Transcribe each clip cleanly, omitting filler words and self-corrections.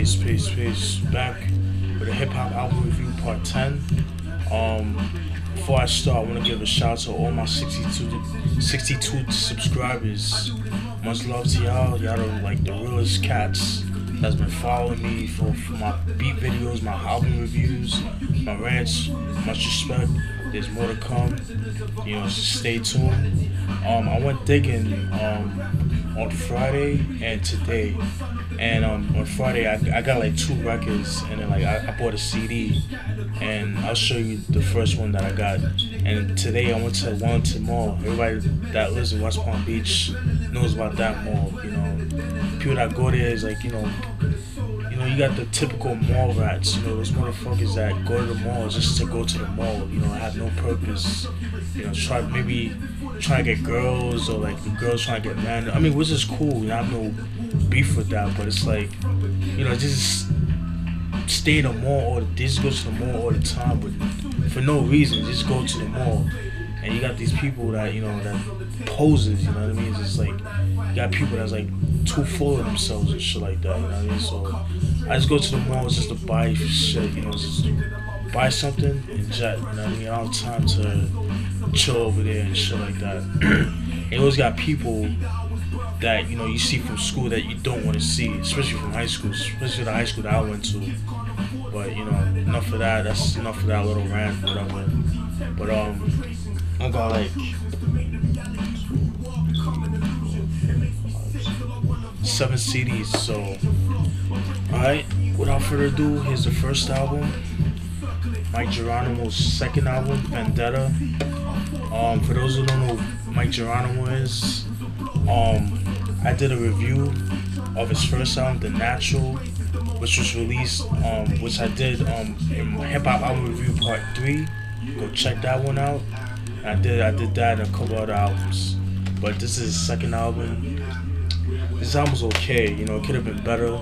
Peace. Back with a hip hop album review part 10. Before I start, I want to give a shout out to all my 62 subscribers. Much love to y'all. Y'all are like the realest cats that's been following me for my beat videos, my album reviews, my rants. Much respect. There's more to come. Just stay tuned. I went digging on Friday and today. And on Friday I got like 2 records, and then I bought a CD, and I'll show you the first one that I got. And today I went to Wellington Mall. Everybody that lives in West Palm Beach knows about that mall. People that go there is like, you you got the typical mall rats. Those motherfuckers that go to the mall just to go to the mall. Have no purpose. Trying to get girls, or like the girls trying to get men. I mean, which is cool. I have no beef with that, but it's like, just stay in the mall, or just go to the mall all the time, but for no reason, just go to the mall. And you got these people that that poses. You know what I mean? It's just like you got people that's like too full of themselves and shit like that. You know what I mean? So I just go to the mall just to buy shit. Just buy something and jet. You know what I mean? I don't have time to chill over there and shit like that. You always got people that you see from school that you don't want to see, especially from high school, especially the high school that I went to. But enough of that. That's enough of that little rant, whatever. But I got like 7 CDs. So alright, without further ado, here's the first album. Mike Geronimo's second album, Vendetta. For those who don't know who Mike Geronimo is, I did a review of his first album, The Natural, which was released, which I did in Hip Hop Album Review Part 3. Go check that one out. I did that in a couple other albums, but this is his second album. This album's okay. It could have been better.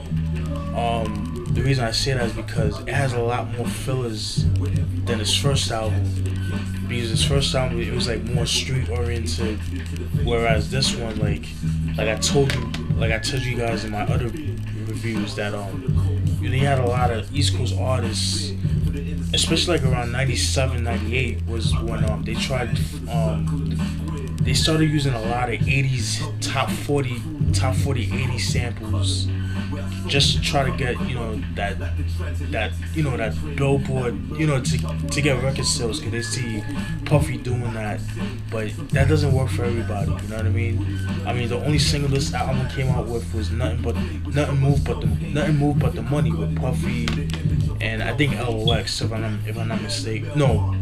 The reason I say that is because it has a lot more fillers than his first album. Because his first album, it was like more street oriented, whereas this one, like I told you guys in my other reviews, that they had a lot of East Coast artists, especially like around 97, 98 was when they tried they started using a lot of 80s top 40 80s samples, just to try to get that billboard, to get record sales, because they see Puffy doing that. But that doesn't work for everybody, you know what I mean? The only single this album came out with was Nothing Move But the Money with Puffy and I think LOX, if I'm not mistaken. No,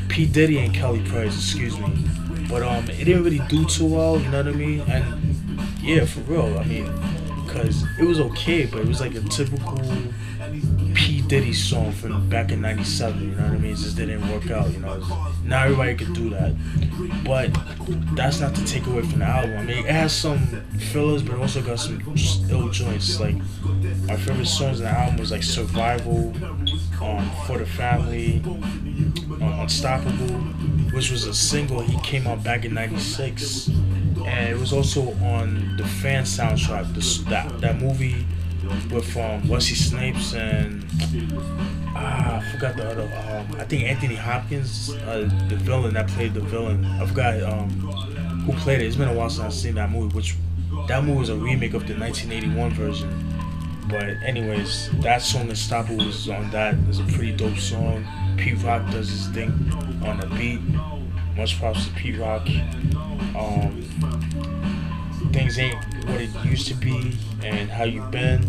P Diddy and Kelly Price, excuse me. But it didn't really do too well, you know what I mean? And yeah, for real, because it was okay, but it was like a typical P Diddy song from back in 97, you know what I mean? It just didn't work out, Not everybody could do that. But that's not to take away from the album. It has some fillers, but it also got some ill joints. Like, my favorite songs in the album was like Survival, For the Family, Unstoppable, which was a single. He came out back in 96. And it was also on the Fan soundtrack, that movie with Wesley Snipes and I forgot the other. I think Anthony Hopkins, the villain that played the villain. I forgot who played it. It's been a while since I've seen that movie. That movie was a remake of the 1981 version. But anyways, that song Unstoppable was on that. It's a pretty dope song. Pete Rock does his thing on the beat. Much props to Pete Rock. Things Ain't What It Used to Be and How You Been,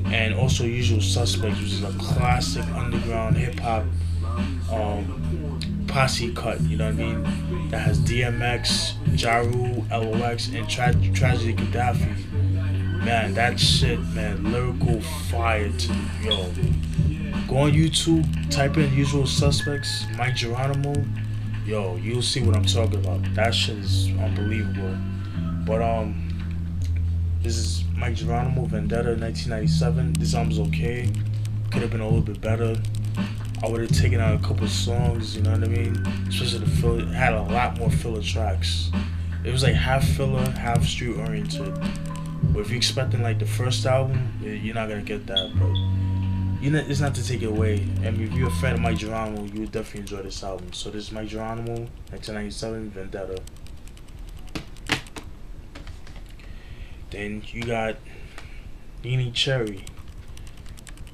and also Usual Suspects, which is a classic underground hip hop posse cut, you know what I mean? That has DMX, Ja Rule, LOX, and Tragedy Gaddafi. Man, that shit, man, lyrical fire to yo. Go on YouTube, type in Usual Suspects, Mike Geronimo. Yo, you'll see what I'm talking about. That shit is unbelievable. But this is Mike Geronimo, Vendetta, 1997. This album's okay. Could have been a little bit better. I would have taken out a couple songs, you know what I mean? Especially the filler. It had a lot more filler tracks. It was like half filler, half street oriented. But if you're expecting like the first album, you're not gonna get that. But it's not to take it away. I mean, if you're a fan of Mike Geronimo, you would definitely enjoy this album. So this is Mike Geronimo, 1997, Vendetta. Then you got Neneh Cherry,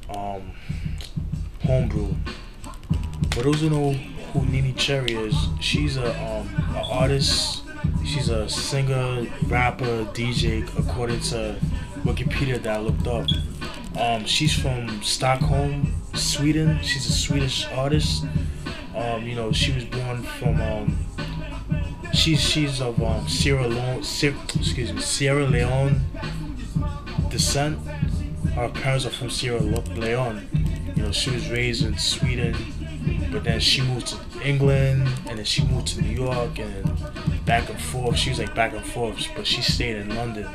Homebrew. For those who know who Neneh Cherry is, she's a artist. She's a singer, rapper, DJ, according to Wikipedia that I looked up. She's from Stockholm, Sweden. She's a Swedish artist. You know, she was born from she's of Sierra Leone descent. Her parents are from Sierra Leone. You know, she was raised in Sweden, but then she moved to England, and then she moved to New York, and then back and forth. She was like back and forth, but she stayed in London,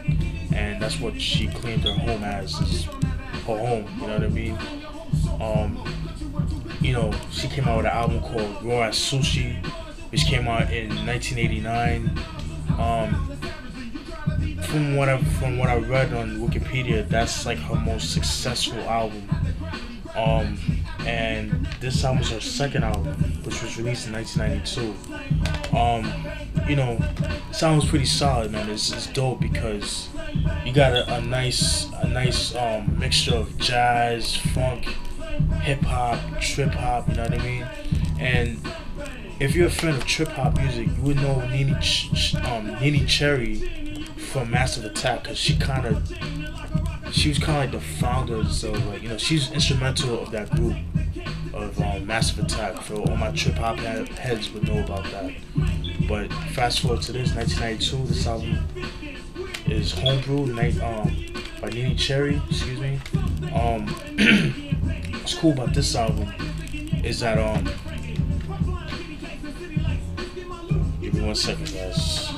and that's what she claimed her home as, is her home. You know what I mean? You know, she came out with an album called Raw as Sushi, which came out in 1989. From what I read on Wikipedia, that's like her most successful album. And this album was her second album, which was released in 1992. You know, this album's pretty solid, man. It's dope because you got a nice mixture of jazz, funk, hip hop, trip hop. You know what I mean? And if you're a fan of trip hop music, you would know Neneh Cherry from Massive Attack, because she was kind of like the founders of, like, you know, she's instrumental of that group of Massive Attack. For all my trip hop heads would know about that. But fast forward to this, 1992. This album is Homebrew by Neneh Cherry. Excuse me. What's cool about this album is that give me 1 second, guys.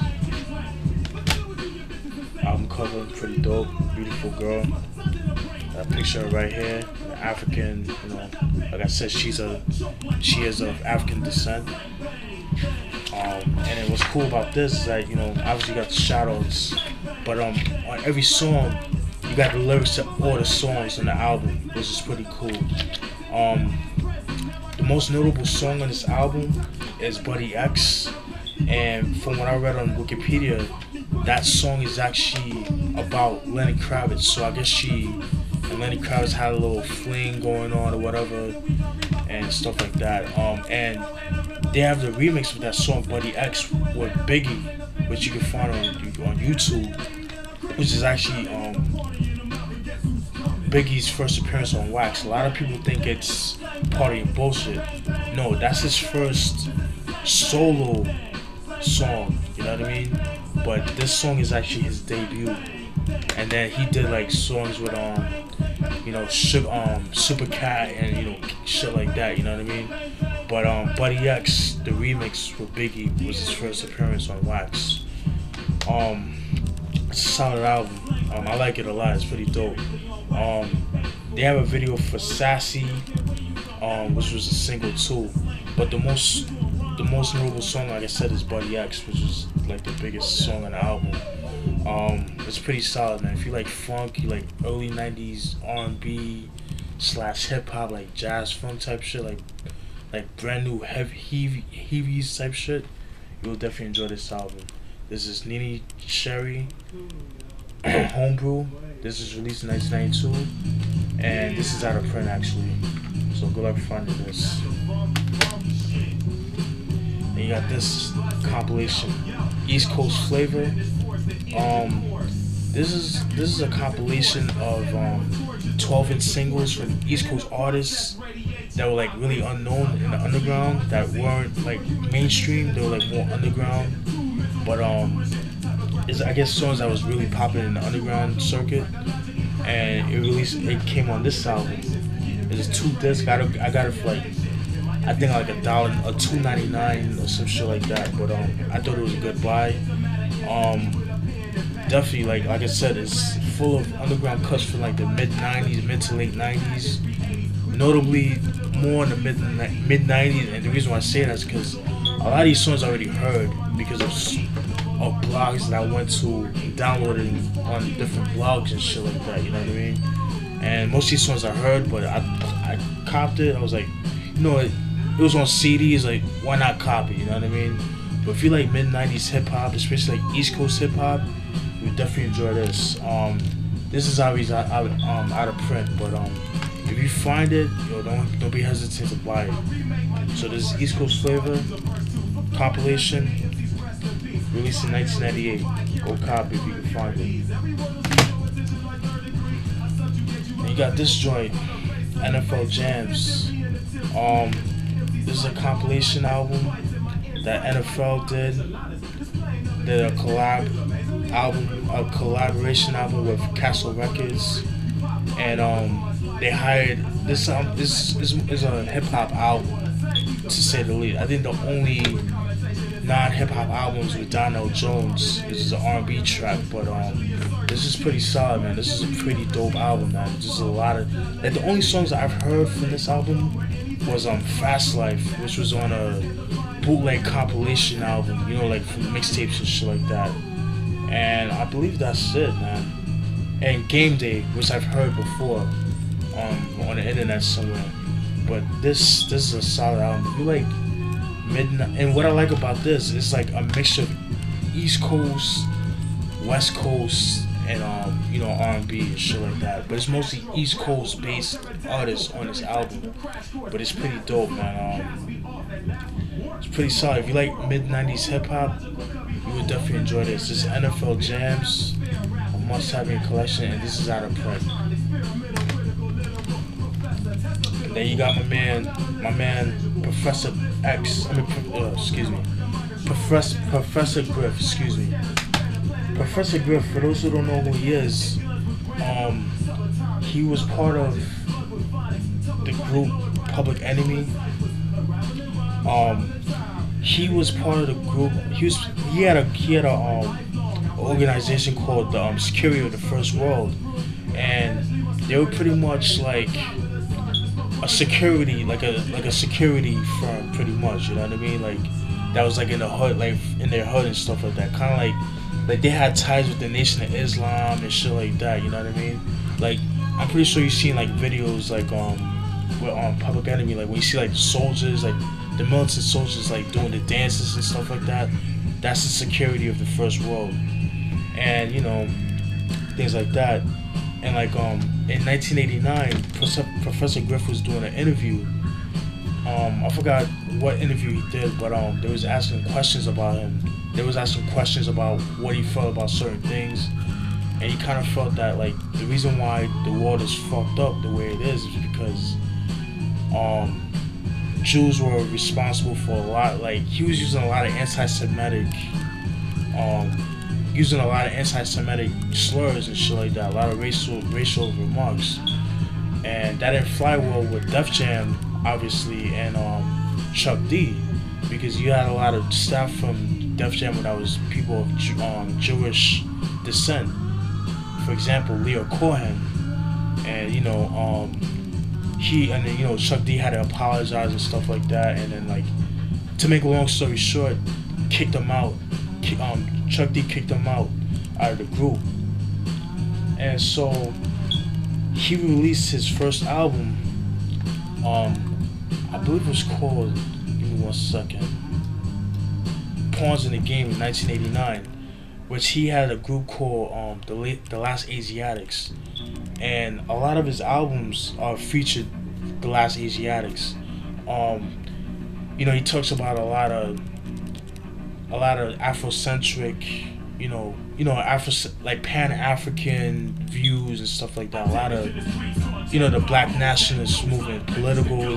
Album cover, pretty dope, beautiful girl. Got a picture right here, African. You know, like I said, she is of African descent. And then what's cool about this is that, you know, obviously you got the shoutouts, but on every song you got the lyrics to all the songs on the album, which is pretty cool. The most notable song on this album is Buddy X, and from what I read on Wikipedia, that song is actually about Lenny Kravitz. So I guess she and Lenny Kravitz had a little fling going on or whatever and stuff like that. And they have the remix of that song Buddy X with Biggie, which you can find on YouTube, which is actually Biggie's first appearance on Wax. A lot of people think it's Party and Bullshit. No, that's his first solo song, you know what I mean? But this song is actually his debut. And then he did like songs with you know, Super Cat and, you know, shit like that, you know what I mean? But Buddy X, the remix with Biggie, was his first appearance on Wax. It's a solid album. I like it a lot. It's pretty dope. They have a video for Sassy, which was a single too. But the most notable song, like I said, is Buddy X, which is like the biggest song on the album. It's pretty solid, man. If you like funk, you like early 90s R&B / hip hop, like jazz funk type shit, like brand new heavies type shit, you'll definitely enjoy this album. This is Neneh Cherry, Homebrew. This is released in 1992, and this is out of print actually. So good luck finding this. And you got this compilation, East Coast Flavor. This is a compilation of 12-inch singles from East Coast artists that were like really unknown in the underground, that weren't like mainstream. They were like more underground, but it's, I guess, songs that was really popular in the underground circuit, and it came on this album. It's 2 discs. I got it for like, I think like $1 or $2.99 or some shit like that. But I thought it was a good buy. Definitely, like I said, it's full of underground cuts from like the mid to late 90s. Notably more in the mid 90s, and the reason why I say that is because a lot of these songs I already heard because of of blogs that I went to downloading on different blogs and shit like that, you know what I mean? And most of these songs I heard, but I copped it. I was like, you know, it was on CDs, like, why not copy, you know what I mean? But if you like mid-90s hip-hop, especially like East Coast hip-hop, you would definitely enjoy this. This is obviously out of print, but if you find it, yo, don't be hesitant to buy it. So this is East Coast Flava compilation, released in 1998. Go copy if you can find it. And you got this joint, NFL Jams. This is a compilation album that NFL did a collaboration album with Castle Records, and they hired this is a hip hop album, to say the least. I think the only non-hip hop albums with Donell Jones is an R&B track, but this is pretty solid, man. This is a pretty dope album, man. Just a lot of, like, the only songs that I've heard from this album was Fast Life, which was on a bootleg compilation album, you know, like from mixtapes and shit like that. And I believe that's it, man. And Game Day, which I've heard before on the internet somewhere. But this is a solid album. If you like midnight, and what I like about this is like a mixture of East Coast, West Coast, and you know, R&B and shit like that. But it's mostly East Coast based artists on this album. But it's pretty dope, man. It's pretty solid. If you like mid-90s hip hop, you would definitely enjoy this. This is NFL Jams, a must-have in your collection, and this is out of print. And then you got my man Professor Griff, excuse me. Professor Griff, for those who don't know who he is, he was part of the group Public Enemy. He was part of the group. He had a organization called the Security of the First World, and they were pretty much like a security, like a security firm, pretty much. You know what I mean? Like that was like in the hood, like in their hood and stuff like that. Kind of like they had ties with the Nation of Islam and shit like that. You know what I mean? Like I'm pretty sure you've seen like videos like with Public Enemy, like when you see like soldiers, like the militant soldiers, like doing the dances and stuff like that. That's the security of the First World, and you know, things like that. And like in 1989, Professor Griff was doing an interview. I forgot what interview he did, but they was asking questions about him. They was asking questions about what he felt about certain things, and he kind of felt that like the reason why the world is fucked up the way it is because Jews were responsible for a lot. Like he was using a lot of anti-Semitic slurs and shit like that, a lot of racial remarks, and that didn't fly well with Def Jam, obviously, and Chuck D, because you had a lot of staff from Def Jam that was people of Jewish descent. For example, Leo Cohen, and you know, Chuck D had to apologize and stuff like that, and then like, to make a long story short, kicked him out. Chuck D kicked him out of the group, and so he released his first album. I believe it was called, give me 1 second, Pawns in the Game in 1989, which he had a group called the Last Asiatics, and a lot of his albums featured the Last Asiatics. You know, he talks about a lot of Afrocentric, like Pan-African views and stuff like that. A lot of, the Black nationalist movement, political.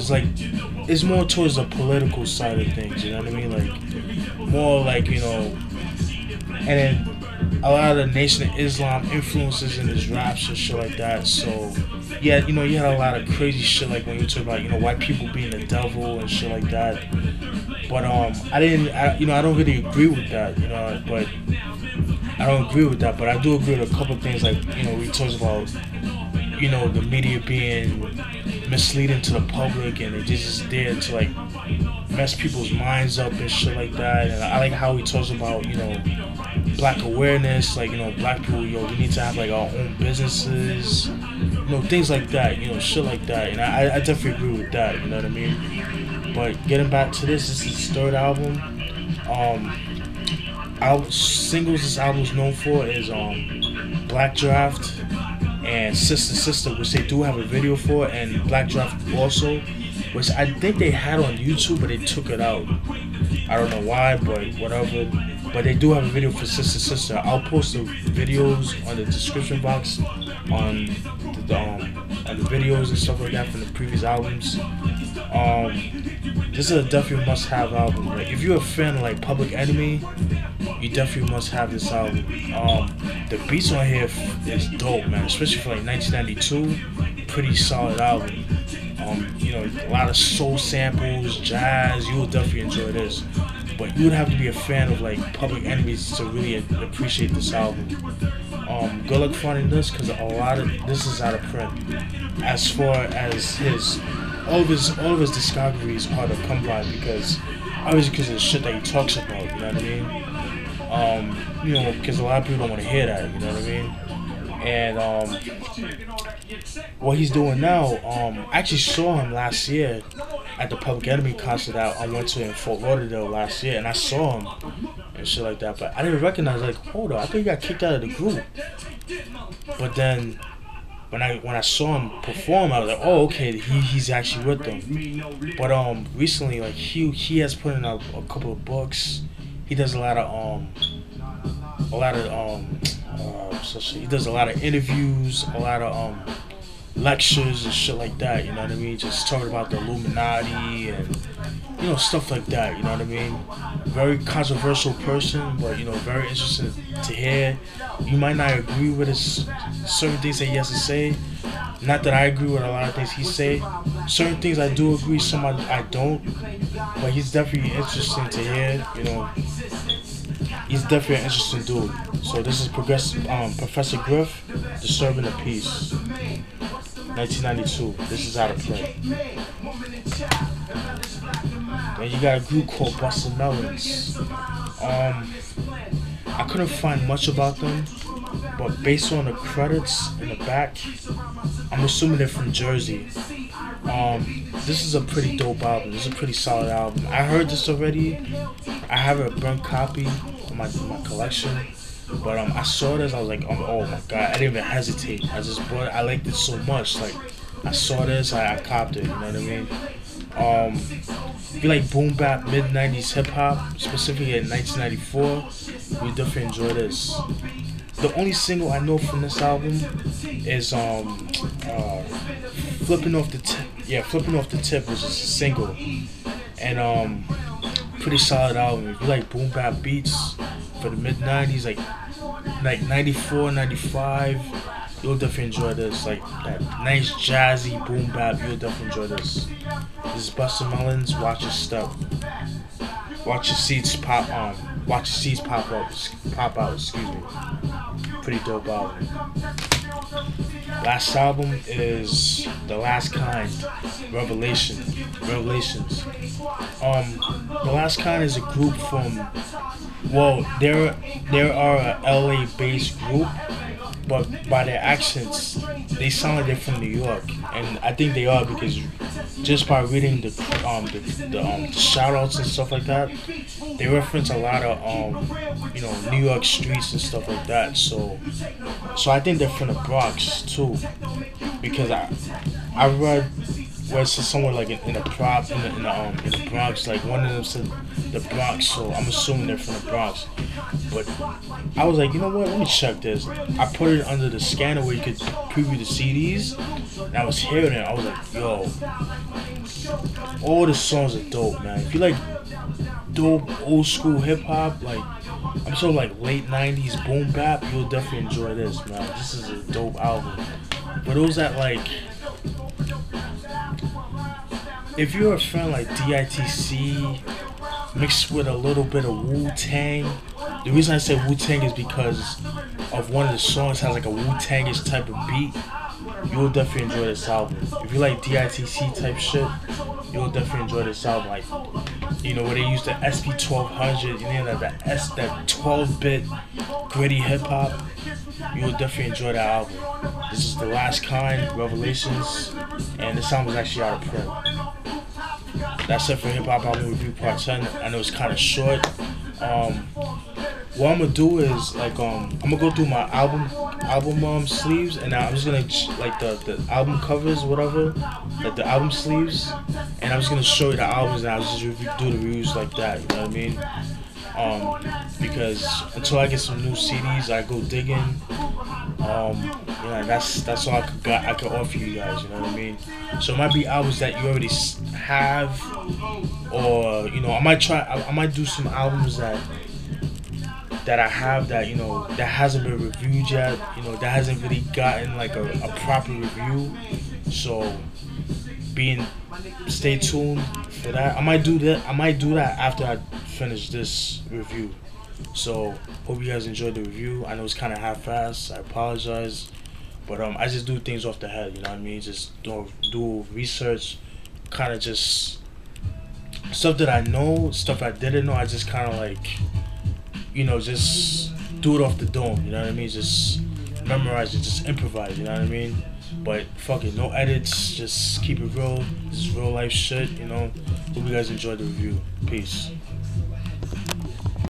It's more towards the political side of things. You know what I mean? Like more like and then a lot of the Nation of Islam influences in his raps and shit like that. So yeah, you had a lot of crazy shit like when you talk about white people being the devil and shit like that. But I don't really agree with that, but I don't agree with that, but I do agree with a couple of things, like, we talk about, the media being misleading to the public, and it's just there to, like, mess people's minds up and shit like that. And I like how he talks about, black awareness, like, you know, black people, yo, we need to have like our own businesses, you know, things like that, you know, shit like that. And I definitely agree with that, you know what I mean? But getting back to this is his third album. Singles this album is known for is Black Draft and Sister Sister, which they do have a video for, and Black Draft also, which I think they had on YouTube, but they took it out. I don't know why, but whatever. But they do have a video for Sister Sister. I'll post the videos on the description box on the videos and stuff like that from the previous albums. This is a definitely must-have album. Like, if you're a fan of like Public Enemy, you definitely must have this album. The beats on here is dope, man, especially for like 1992. Pretty solid album. You know, a lot of soul samples, jazz. You will definitely enjoy this. But you would have to be a fan of like Public Enemies to really appreciate this album. Good luck finding this, because a lot of this is out of print. As far as all of his discography is hard to come by, because obviously because of the shit that he talks about. You know what I mean? You know, because a lot of people don't want to hear that. You know what I mean? And what he's doing now, I actually saw him last year at the Public Enemy concert that I went to in Fort Lauderdale last year, and I saw him and shit like that, but I didn't recognize, like, hold on, I think he got kicked out of the group. But then when I saw him perform, I was like, oh, okay, he's actually with them. But recently, like, he has put in a couple of books. He does a lot of he does a lot of interviews, a lot of lectures and shit like that, you know what I mean? Just talking about the Illuminati and, you know, stuff like that, you know what I mean? Very controversial person, but, you know, very interesting to hear. You might not agree with his certain things that he has to say. Not that I agree with a lot of things he say. Certain things I do agree, some I don't. But he's definitely interesting to hear, you know. He's definitely an interesting dude. So this is Professor Griff, Disturbing the Peace, 1992. This is out of print. Then you got a group called Bustin Melonz. I couldn't find much about them, but based on the credits in the back, I'm assuming they're from Jersey. This is a pretty dope album. This is a pretty solid album. I heard this already. I have a burnt copy in my collection, but I saw this. I was like, oh my god! I didn't even hesitate. I just bought it. I liked it so much. Like, I saw this, I copped it. You know what I mean? If you like boom bap, mid '90s hip hop, specifically in 1994, you definitely enjoy this. The only single I know from this album is Flipping Off the Tip. Yeah, Flipping Off the Tip, which is a single. And pretty solid album. If you like boom bap beats for the mid 90s, like 94, 95, you'll definitely enjoy this. Like that nice jazzy boom bap, you'll definitely enjoy this. This is Bustin Melonz. Watch your step. Watch your seeds pop on. Watch your seeds pop out. Excuse me. Pretty dope album. Last album is The Last Kind, Revelations. The Last Kind is a group from, well, there are a LA based group, but by their accents, they sound like they're from New York, and I think they are because just by reading the shout outs and stuff like that, they reference a lot of you know, New York streets and stuff like that. So I think they're from the Bronx too, because I read where it says somewhere like in the Bronx, like one of them said the Bronx, so I'm assuming they're from the Bronx. But I was like, you know what? Let me check this. I put it under the scanner where you could preview the CDs, and I was hearing it. I was like, yo, all the songs are dope, man. If you like dope old school hip hop, like I'm so like late 90s boom bap, you'll definitely enjoy this, man. This is a dope album. But those that like, if you're a fan like DITC mixed with a little bit of Wu-Tang, the reason I say Wu-Tang is because of one of the songs has like a Wu-Tangish type of beat. You'll definitely enjoy this album. If you like DITC type shit, you'll definitely enjoy this album. Like You know, where they use the SP1200, you know, that 12-bit gritty hip hop. You will definitely enjoy that album. This is The Last Kind, Revelations, and this album was actually out of print. That's it for Hip Hop Album Review Part 10. I know it's kind of short. What I'm gonna do is like I'm gonna go through my album sleeves, and I'm just gonna like the album covers, whatever, like the album sleeves, and I'm just gonna show you the albums, and I'll just do the reviews like that. You know what I mean? Because until I get some new CDs, I go digging. Yeah, that's all I could offer you guys. You know what I mean? So it might be albums that you already have, or you know, I might do some albums that I have that, you know, that hasn't been reviewed yet. You know, that hasn't really gotten like a proper review. So stay tuned for that. I might do that after I finish this review. So hope you guys enjoyed the review. I know it's kind of half-assed. I apologize, but I just do things off the head. You know what I mean? Just do research, kind of just stuff that I know, stuff I didn't know. I just kind of like, you know, just do it off the dome. You know what I mean? Just memorize it, just improvise. You know what I mean? But fuck it, no edits. Just keep it real. This is real life shit. You know. Hope you guys enjoyed the review. Peace.